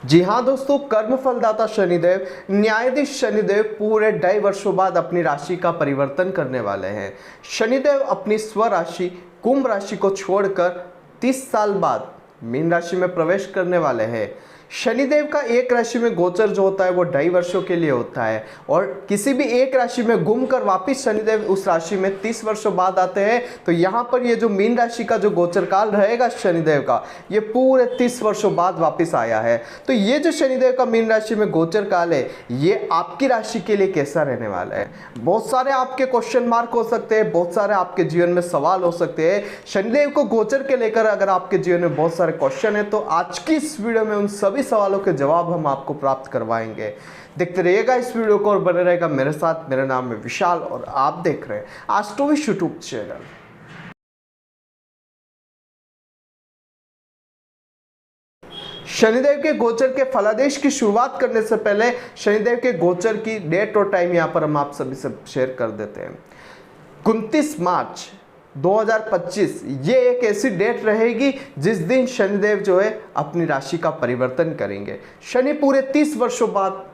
जी हाँ दोस्तों, कर्म फलदाता शनिदेव न्यायाधीश शनिदेव पूरे 2.5 वर्षों बाद अपनी राशि का परिवर्तन करने वाले हैं। शनिदेव अपनी स्वराशि कुंभ राशि को छोड़कर 30 साल बाद मीन राशि में प्रवेश करने वाले हैं। शनिदेव का एक राशि में गोचर जो होता है वो 2.5 वर्षों के लिए होता है और किसी भी एक राशि में घूमकर वापिस शनिदेव उस राशि में 30 वर्षों बाद आते हैं। तो यहाँ पर ये जो मीन राशि का जो गोचर काल रहेगा शनिदेव का, ये पूरे 30 वर्षों बाद वापिस आया है। तो ये जो शनिदेव का मीन राशि में गोचर काल है, ये आपकी राशि के लिए कैसा रहने वाला है? बहुत सारे आपके क्वेश्चन मार्क हो सकते हैं, बहुत सारे आपके जीवन में सवाल हो सकते हैं। शनिदेव को गोचर के लेकर अगर आपके जीवन में बहुत सारे क्वेश्चन है तो आज की इस वीडियो में उन सभी सवालों के जवाब हम आपको प्राप्त करवाएंगे। देखते रहिएगा इस वीडियो को और बने रहेगा मेरे साथ। मेरा नाम है विशाल और आप देख रहे हैं एस्ट्रोविश यूट्यूब चैनल। शनिदेव के गोचर के फलादेश की शुरुआत करने से पहले शनिदेव के गोचर की डेट और टाइम यहां पर हम आप सभी से शेयर कर देते हैं। 29 मार्च 2025 ये एक ऐसी डेट रहेगी जिस दिन शनिदेव जो है अपनी राशि का परिवर्तन करेंगे। शनि पूरे 30 वर्षों बाद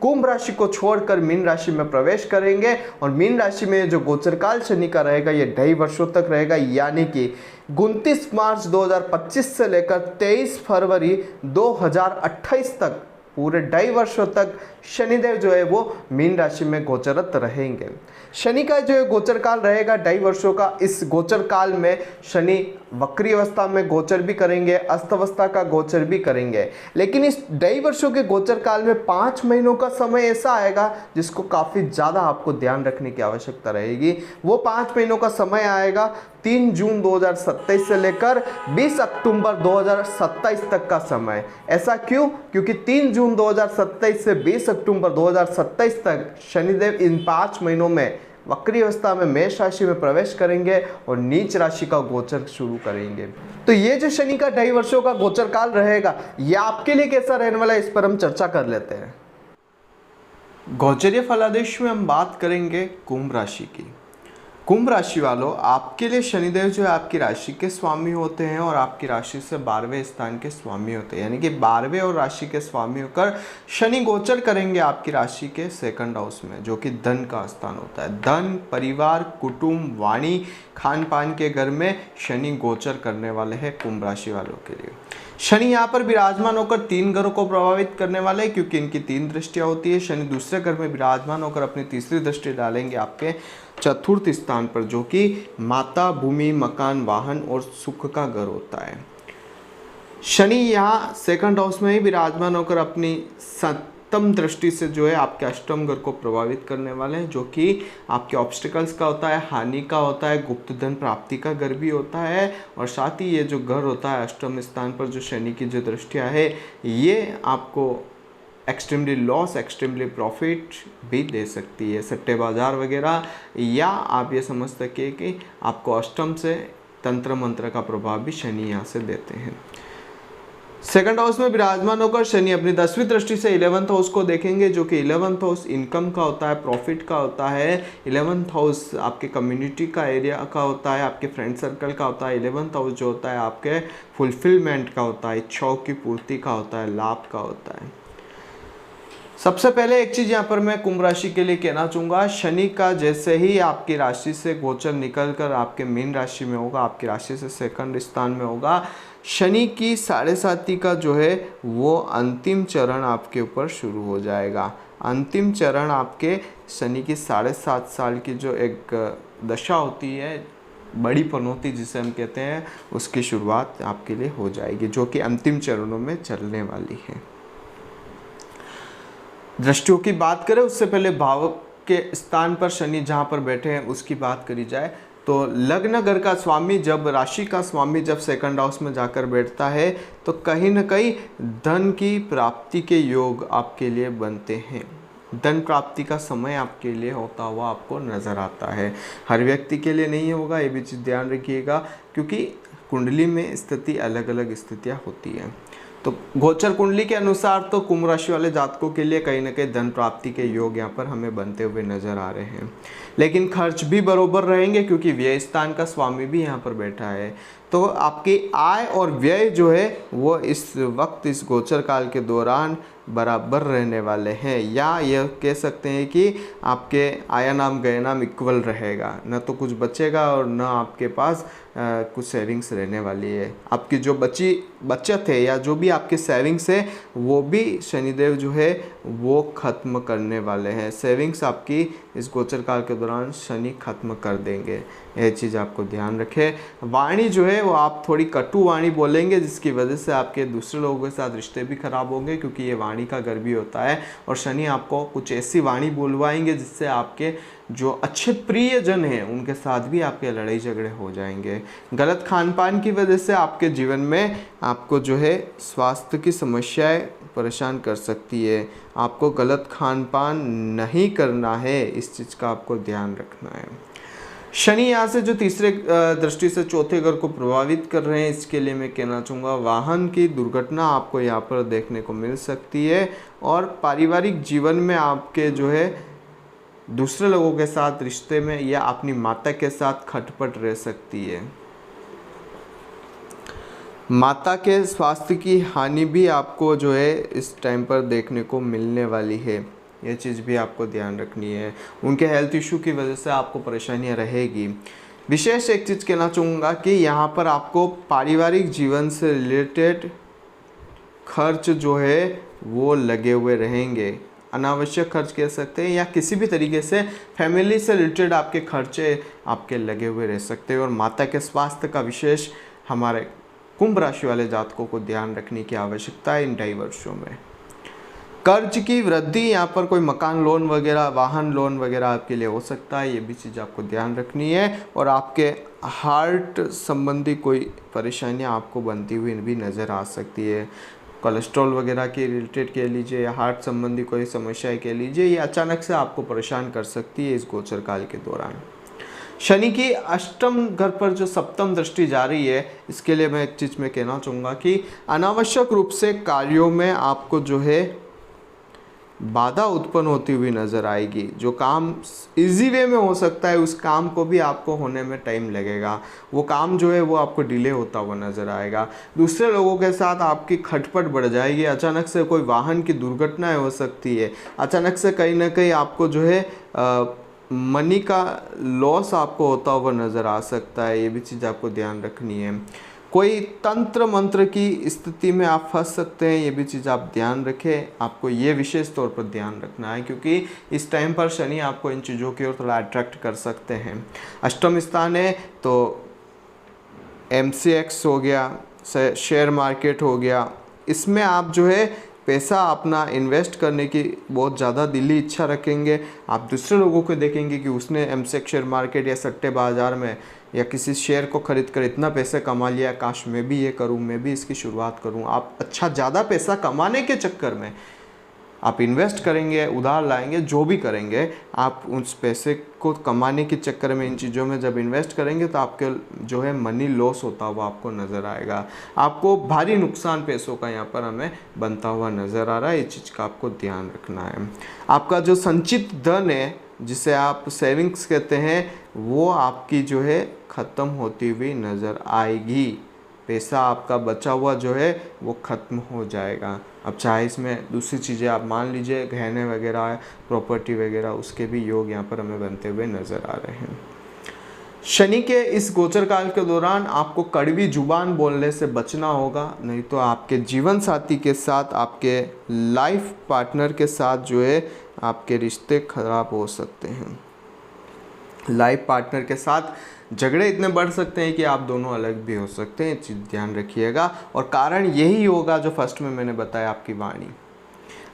कुंभ राशि को छोड़कर मीन राशि में प्रवेश करेंगे और मीन राशि में जो गोचर काल शनि का रहेगा ये 2.5 वर्षों तक रहेगा, यानी कि 29 मार्च 2025 से लेकर 23 फरवरी 2028 तक पूरे 2.5 वर्षों तक शनिदेव जो है वो मीन राशि में गोचरत रहेंगे। शनि का जो गोचर काल रहेगा 2.5 वर्षों का, इस गोचर काल में शनि वक्री अवस्था में गोचर भी करेंगे, अस्तवस्था का गोचर भी करेंगे। लेकिन इस 2.5 वर्षों के गोचर काल में 5 महीनों का समय ऐसा आएगा जिसको काफ़ी ज़्यादा आपको ध्यान रखने की आवश्यकता रहेगी। वो 5 महीनों का समय आएगा 3 जून 2027 से लेकर 20 अक्टूबर 2027 तक का समय। ऐसा क्यों? क्योंकि 3 जून 2027 से 20 अक्टूबर 2027 तक शनिदेव इन 5 महीनों में वक्री अवस्था में मेष राशि में प्रवेश करेंगे और नीच राशि का गोचर शुरू करेंगे। तो ये जो शनि का 2.5 वर्षों का गोचर काल रहेगा, ये आपके लिए कैसा रहने वाला है, इस पर हम चर्चा कर लेते हैं। गोचरीय फलादेश में हम बात करेंगे कुंभ राशि की। कुंभ राशि वालों, आपके लिए शनिदेव जो है आपकी राशि के स्वामी होते हैं और आपकी राशि से 12वें स्थान के स्वामी होते हैं, यानी कि 12वें और राशि के स्वामी होकर शनि गोचर करेंगे आपकी राशि के 2nd हाउस में, जो कि धन का स्थान होता है। धन, परिवार, कुटुंब, वाणी, खान पान के घर में शनि गोचर करने वाले हैं कुंभ राशि वालों के लिए। शनि यहाँ पर विराजमान होकर 3 घरों को प्रभावित करने वाले हैं, क्योंकि इनकी 3 दृष्टियाँ होती है। शनि दूसरे घर में विराजमान होकर अपनी तीसरी दृष्टि डालेंगे आपके 4th स्थान पर, जो कि माता, भूमि, मकान, वाहन और सुख का घर होता है। शनि यहाँ 2nd हाउस में ही विराजमान होकर अपनी 7th दृष्टि से जो है आपके 8म घर को प्रभावित करने वाले हैं, जो कि आपके ऑब्स्टिकल्स का होता है, हानि का होता है, गुप्त धन प्राप्ति का घर भी होता है। और साथ ही ये जो घर होता है 8म स्थान पर जो शनि की जो दृष्टियाँ है, ये आपको एक्सट्रीमली लॉस, एक्सट्रीमली प्रॉफिट भी दे सकती है, सट्टे बाजार वगैरह। या आप ये समझ सके कि आपको अष्टम से तंत्र मंत्र का प्रभाव भी शनि यहाँ से देते हैं। 2nd हाउस में विराजमान होकर शनि अपनी 10वीं दृष्टि से 11th हाउस को देखेंगे, जो कि 11th हाउस इनकम का होता है, प्रॉफिट का होता है। 11th हाउस आपके कम्युनिटी का एरिया का होता है, आपके फ्रेंड सर्कल का होता है। 11th हाउस जो होता है आपके फुलफिलमेंट का होता है, इच्छाओं की पूर्ति का होता है, लाभ का होता है। सबसे पहले एक चीज़ यहाँ पर मैं कुंभ राशि के लिए कहना चाहूँगा, शनि का जैसे ही आपकी राशि से गोचर निकल कर आपके मीन राशि में होगा, आपकी राशि से 2nd स्थान में होगा, शनि की 7.5 का जो है वो अंतिम चरण आपके ऊपर शुरू हो जाएगा। अंतिम चरण आपके शनि की 7.5 साल की जो एक दशा होती है, बड़ी पनौती जिसे हम कहते हैं, उसकी शुरुआत आपके लिए हो जाएगी, जो कि अंतिम चरणों में चलने वाली है। दृष्टियों की बात करें उससे पहले भाव के स्थान पर शनि जहाँ पर बैठे हैं उसकी बात करी जाए तो लग्न घर का स्वामी जब राशि का स्वामी जब 2nd हाउस में जाकर बैठता है तो कहीं न कहीं धन की प्राप्ति के योग आपके लिए बनते हैं। धन प्राप्ति का समय आपके लिए होता हुआ आपको नज़र आता है। हर व्यक्ति के लिए नहीं होगा, ये भी चीज़ ध्यान रखिएगा, क्योंकि कुंडली में स्थिति अलग अलग स्थितियाँ होती हैं। तो गोचर कुंडली के अनुसार तो कुंभ राशि वाले जातकों के लिए कहीं ना कहीं धन प्राप्ति के योग यहाँ पर हमें बनते हुए नजर आ रहे हैं, लेकिन खर्च भी बरोबर रहेंगे क्योंकि व्यय स्थान का स्वामी भी यहाँ पर बैठा है। तो आपकी आय और व्यय जो है वो इस वक्त इस गोचर काल के दौरान बराबर रहने वाले हैं, या यह कह सकते हैं कि आपके आया नाम गया नाम इक्वल रहेगा, न तो कुछ बचेगा और न आपके पास कुछ सेविंग्स रहने वाली है। आपकी जो बचत है या जो भी आपकी सेविंग्स है वो भी शनिदेव जो है वो ख़त्म करने वाले हैं। सेविंग्स आपकी इस गोचर काल के दौरान शनि खत्म कर देंगे, यह चीज़ आपको ध्यान रखें। वाणी जो है वो आप थोड़ी कटु वाणी बोलेंगे, जिसकी वजह से आपके दूसरे लोगों के साथ रिश्ते भी खराब होंगे, क्योंकि ये वाणी का घर भी होता है। और शनि आपको कुछ ऐसी वाणी बोलवाएंगे जिससे आपके जो अच्छे प्रियजन हैं उनके साथ भी आपके लड़ाई झगड़े हो जाएंगे। गलत खान पान की वजह से आपके जीवन में आपको जो है स्वास्थ्य की समस्याएं परेशान कर सकती है। आपको गलत खान पान नहीं करना है, इस चीज़ का आपको ध्यान रखना है। शनि यहाँ से जो तीसरे दृष्टि से चौथे घर को प्रभावित कर रहे हैं, इसके लिए मैं कहना चाहूँगा वाहन की दुर्घटना आपको यहाँ पर देखने को मिल सकती है। और पारिवारिक जीवन में आपके जो है दूसरे लोगों के साथ रिश्ते में या अपनी माता के साथ खटपट रह सकती है। माता के स्वास्थ्य की हानि भी आपको जो है इस टाइम पर देखने को मिलने वाली है, ये चीज़ भी आपको ध्यान रखनी है। उनके हेल्थ इशू की वजह से आपको परेशानियां रहेगी। विशेष एक चीज़ कहना चाहूँगा कि यहाँ पर आपको पारिवारिक जीवन से रिलेटेड खर्च जो है वो लगे हुए रहेंगे, अनावश्यक खर्च कह सकते हैं, या किसी भी तरीके से फैमिली से रिलेटेड आपके खर्चे आपके लगे हुए रह सकते हैं। और माता के स्वास्थ्य का विशेष हमारे कुंभ राशि वाले जातकों को ध्यान रखने की आवश्यकता है इन 2.5 वर्षों में। कर्ज की वृद्धि, यहाँ पर कोई मकान लोन वगैरह, वाहन लोन वगैरह आपके लिए हो सकता है, ये भी चीज़ आपको ध्यान रखनी है। और आपके हार्ट संबंधी कोई परेशानियाँ आपको बनती हुई भी नज़र आ सकती है। कोलेस्ट्रॉल वगैरह के रिलेटेड कह लीजिए या हार्ट संबंधी कोई समस्याएं कह लीजिए, ये अचानक से आपको परेशान कर सकती है इस गोचर काल के दौरान। शनि की अष्टम घर पर जो सप्तम दृष्टि जा रही है, इसके लिए मैं एक चीज़ में कहना चाहूँगा कि अनावश्यक रूप से कार्यों में आपको जो है बाधा उत्पन्न होती हुई नज़र आएगी। जो काम इजी वे में हो सकता है उस काम को भी आपको होने में टाइम लगेगा, वो काम जो है वो आपको डिले होता हुआ नज़र आएगा। दूसरे लोगों के साथ आपकी खटपट बढ़ जाएगी, अचानक से कोई वाहन की दुर्घटनाएं हो सकती है, अचानक से कहीं ना कहीं आपको जो है मनी का लॉस आपको होता हुआ नज़र आ सकता है, ये भी चीज़ आपको ध्यान रखनी है। कोई तंत्र मंत्र की स्थिति में आप फंस सकते हैं, ये भी चीज़ आप ध्यान रखें। आपको ये विशेष तौर पर ध्यान रखना है, क्योंकि इस टाइम पर शनि आपको इन चीज़ों की ओर थोड़ा अट्रैक्ट कर सकते हैं। अष्टम स्थान है तो MCX हो गया, शेयर मार्केट हो गया, इसमें आप जो है पैसा अपना इन्वेस्ट करने की बहुत ज़्यादा दिली इच्छा रखेंगे। आप दूसरे लोगों को देखेंगे कि उसने MCX शेयर मार्केट या सट्टे बाज़ार में या किसी शेयर को खरीद कर इतना पैसा कमा लिया, काश मैं भी ये करूं, मैं भी इसकी शुरुआत करूं। आप अच्छा ज़्यादा पैसा कमाने के चक्कर में आप इन्वेस्ट करेंगे, उधार लाएंगे, जो भी करेंगे, आप उस पैसे को कमाने के चक्कर में इन चीज़ों में जब इन्वेस्ट करेंगे तो आपके जो है मनी लॉस होता हुआ आपको नज़र आएगा। आपको भारी नुकसान पैसों का यहाँ पर हमें बनता हुआ नज़र आ रहा है, इस चीज़ का आपको ध्यान रखना है। आपका जो संचित धन है, जिसे आप सेविंग्स कहते हैं, वो आपकी जो है ख़त्म होती हुई नज़र आएगी। पैसा आपका बचा हुआ जो है वो ख़त्म हो जाएगा। अब चाहे इसमें दूसरी चीज़ें आप मान लीजिए, गहने वगैरह, प्रॉपर्टी वगैरह, उसके भी योग यहाँ पर हमें बनते हुए नज़र आ रहे हैं। शनि के इस गोचर काल के दौरान आपको कड़वी जुबान बोलने से बचना होगा, नहीं तो आपके जीवन साथी के साथ, आपके लाइफ पार्टनर के साथ जो है आपके रिश्ते खराब हो सकते हैं। लाइफ पार्टनर के साथ झगड़े इतने बढ़ सकते हैं कि आप दोनों अलग भी हो सकते हैं, चीज़ ध्यान रखिएगा। और कारण यही होगा जो फर्स्ट में मैंने बताया, आपकी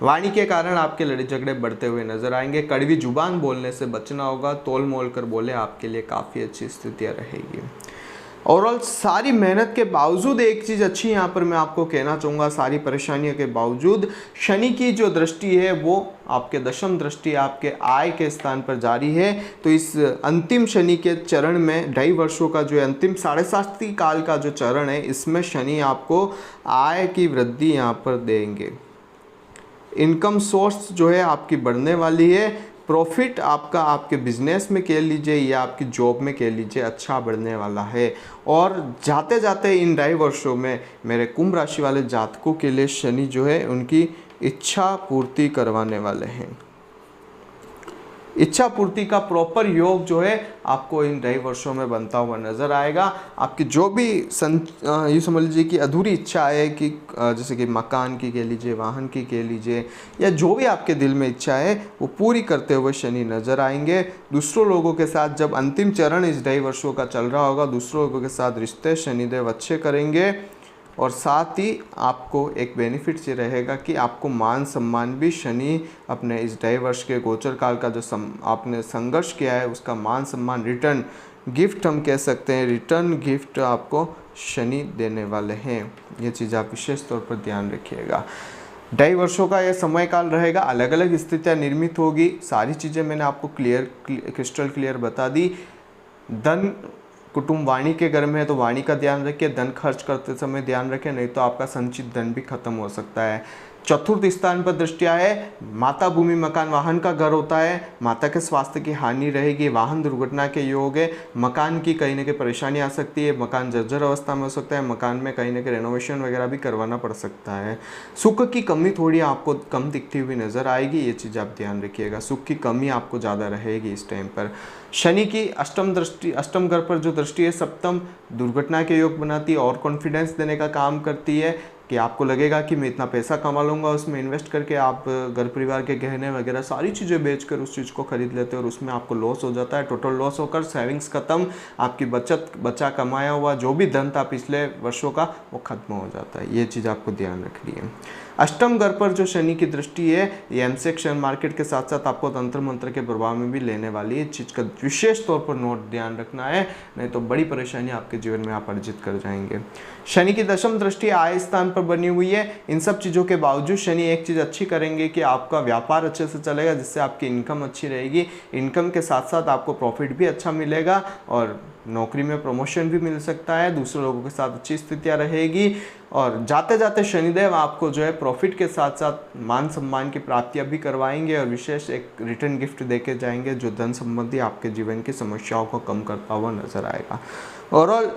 वाणी के कारण आपके लड़ाई झगड़े बढ़ते हुए नजर आएंगे। कड़वी जुबान बोलने से बचना होगा, तोल मोल कर बोले, आपके लिए काफ़ी अच्छी स्थितियाँ रहेगी। ओवरऑल सारी मेहनत के बावजूद एक चीज़ अच्छी यहाँ पर मैं आपको कहना चाहूँगा, सारी परेशानियों के बावजूद शनि की जो दृष्टि है वो आपके दशम दृष्टि आपके आय के स्थान पर जारी है। तो इस अंतिम शनि के चरण में 2.5 वर्षों का जो अंतिम 7.5 काल का जो चरण है, इसमें शनि आपको आय की वृद्धि यहाँ पर देंगे। इनकम सोर्स जो है आपकी बढ़ने वाली है। प्रॉफिट आपका आपके बिजनेस में कह लीजिए या आपकी जॉब में कह लीजिए अच्छा बढ़ने वाला है। और जाते जाते इन 2.5 वर्षों में मेरे कुंभ राशि वाले जातकों के लिए शनि जो है उनकी इच्छा पूर्ति करवाने वाले हैं। इच्छा पूर्ति का प्रॉपर योग जो है आपको इन 2.5 वर्षों में बनता हुआ नजर आएगा। आपकी जो भी ये समझ लीजिए कि अधूरी इच्छा है कि जैसे कि मकान की कह लीजिए, वाहन की कह लीजिए, या जो भी आपके दिल में इच्छा है वो पूरी करते हुए शनि नजर आएंगे। दूसरों लोगों के साथ जब अंतिम चरण इस 2.5 वर्षों का चल रहा होगा, दूसरों लोगों के साथ रिश्ते शनिदेव अच्छे करेंगे। और साथ ही आपको एक बेनिफिट ये रहेगा कि आपको मान सम्मान भी शनि अपने इस 2.5 वर्ष के गोचर काल का जो आपने संघर्ष किया है उसका मान सम्मान, रिटर्न गिफ्ट हम कह सकते हैं, रिटर्न गिफ्ट आपको शनि देने वाले हैं। ये चीज़ आप विशेष तौर पर ध्यान रखिएगा। 2.5 वर्षों का ये समय काल रहेगा, अलग अलग स्थितियाँ निर्मित होगी। सारी चीज़ें मैंने आपको क्रिस्टल क्लियर बता दी। धन कुटुंब वाणी के घर में है तो वाणी का ध्यान रखिए, धन खर्च करते समय ध्यान रखें, नहीं तो आपका संचित धन भी खत्म हो सकता है। चतुर्थ स्थान पर दृष्टिया है, माता भूमि मकान वाहन का घर होता है, माता के स्वास्थ्य की हानि रहेगी, वाहन दुर्घटना के योग है, मकान की कहीं ना कहीं परेशानी आ सकती है, मकान जर्जर अवस्था में हो सकता है, मकान में कहीं ना कहीं रेनोवेशन वगैरह भी करवाना पड़ सकता है। सुख की कमी थोड़ी आपको कम दिखती हुई नजर आएगी, ये चीज़ आप ध्यान रखिएगा। सुख की कमी आपको ज़्यादा रहेगी इस टाइम पर। शनि की अष्टम घर पर जो दृष्टि है, सप्तम दुर्घटना के योग बनाती है और कॉन्फिडेंस देने का काम करती है कि आपको लगेगा कि मैं इतना पैसा कमा लूँगा, उसमें इन्वेस्ट करके आप घर परिवार के गहने वगैरह सारी चीज़ें बेचकर उस चीज़ को खरीद लेते हैं और उसमें आपको लॉस हो जाता है। टोटल लॉस होकर सेविंग्स खत्म, आपकी बचा कमाया हुआ जो भी धन था पिछले वर्षों का वो खत्म हो जाता है। ये चीज़ आपको ध्यान रखनी है। अष्टम घर पर जो शनि की दृष्टि है ये एमसेक शेयर मार्केट के साथ साथ आपको तंत्र मंत्र के प्रभाव में भी लेने वाली है। इस चीज़ का विशेष तौर पर नोट ध्यान रखना है, नहीं तो बड़ी परेशानी आपके जीवन में आप अर्जित कर जाएंगे। शनि की दशम दृष्टि आय स्थान पर बनी हुई है। इन सब चीज़ों के बावजूद शनि एक चीज़ अच्छी करेंगे कि आपका व्यापार अच्छे से चलेगा, जिससे आपकी इनकम अच्छी रहेगी। इनकम के साथ साथ आपको प्रॉफिट भी अच्छा मिलेगा और नौकरी में प्रमोशन भी मिल सकता है, दूसरे लोगों के साथ अच्छी स्थितियाँ रहेगी। और जाते जाते शनिदेव आपको जो है प्रॉफिट के साथ साथ मान सम्मान की प्राप्तियाँ भी करवाएंगे और विशेष एक रिटर्न गिफ्ट देके जाएंगे जो धन संबंधी आपके जीवन की समस्याओं को कम करता हुआ नजर आएगा। ओवरऑल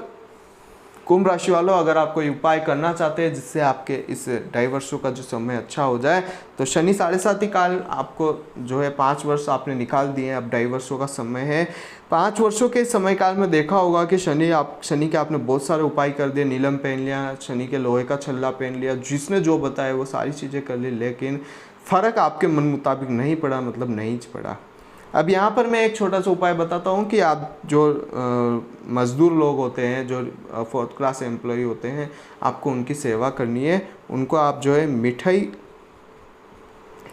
कुंभ राशि वालों, अगर आप कोई उपाय करना चाहते हैं जिससे आपके इस 2.5 वर्षों का जो समय अच्छा हो जाए, तो शनि 7.5 काल आपको जो है 5 वर्ष आपने निकाल दिए हैं, अब 2.5 वर्षों का समय है। 5 वर्षों के समय काल में देखा होगा कि शनि के आपने बहुत सारे उपाय कर दिए, नीलम पहन लिया, शनि के लोहे का छल्ला पहन लिया, जिसने जो बताया वो सारी चीज़ें कर ली, लेकिन फ़र्क आपके मन मुताबिक नहीं पड़ा, मतलब नहीं पड़ा। अब यहाँ पर मैं एक छोटा सा उपाय बताता हूँ कि आप जो मज़दूर लोग होते हैं, जो 4th क्लास एम्प्लॉय होते हैं, आपको उनकी सेवा करनी है। उनको आप जो है मिठाई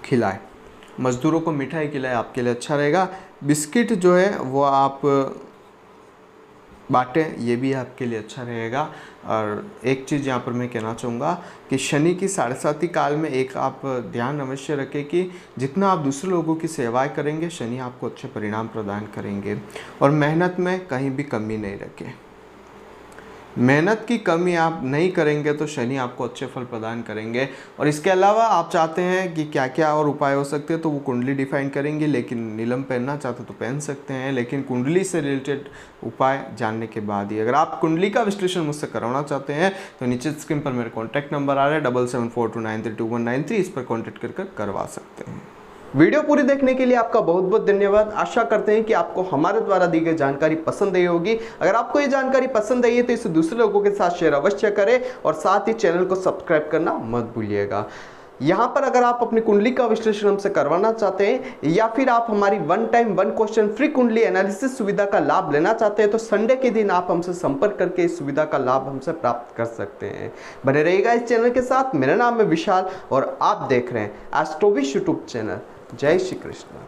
खिलाएं, मज़दूरों को मिठाई खिलाएं, आपके लिए अच्छा रहेगा। बिस्किट जो है वो आप बांटें, ये भी आपके लिए अच्छा रहेगा। और एक चीज़ यहाँ पर मैं कहना चाहूँगा कि शनि की 7.5 काल में एक आप ध्यान अवश्य रखें कि जितना आप दूसरे लोगों की सेवाएं करेंगे, शनि आपको अच्छे परिणाम प्रदान करेंगे। और मेहनत में कहीं भी कमी नहीं रखें। मेहनत की कमी आप नहीं करेंगे तो शनि आपको अच्छे फल प्रदान करेंगे। और इसके अलावा आप चाहते हैं कि क्या क्या और उपाय हो सकते हैं, तो वो कुंडली डिफाइन करेंगे, लेकिन नीलम पहनना चाहते तो पहन सकते हैं, लेकिन कुंडली से रिलेटेड उपाय जानने के बाद ही। अगर आप कुंडली का विश्लेषण मुझसे करवाना चाहते हैं तो नीचे स्क्रीन पर मेरे कॉन्टैक्ट नंबर आ रहा है 7742932193, इस पर कॉन्टैक्ट कर करवा सकते हैं। वीडियो पूरी देखने के लिए आपका बहुत बहुत धन्यवाद। आशा करते हैं कि आपको हमारे द्वारा दी गई जानकारी पसंद आई होगी। अगर आपको ये जानकारी पसंद आई है तो इसे दूसरे लोगों के साथ शेयर अवश्य करें और साथ ही चैनल को सब्सक्राइब करना मत भूलिएगा। यहाँ पर अगर आप अपनी कुंडली का विश्लेषण हमसे करवाना चाहते हैं या फिर आप हमारी 1 टाइम 1 क्वेश्चन फ्री कुंडली एनालिसिस सुविधा का लाभ लेना चाहते हैं तो संडे के दिन आप हमसे संपर्क करके इस सुविधा का लाभ हमसे प्राप्त कर सकते हैं। बने रहिएगा इस चैनल के साथ। मेरा नाम है विशाल और आप देख रहे हैं एस्ट्रोविश यूट्यूब चैनल। जय श्री कृष्ण।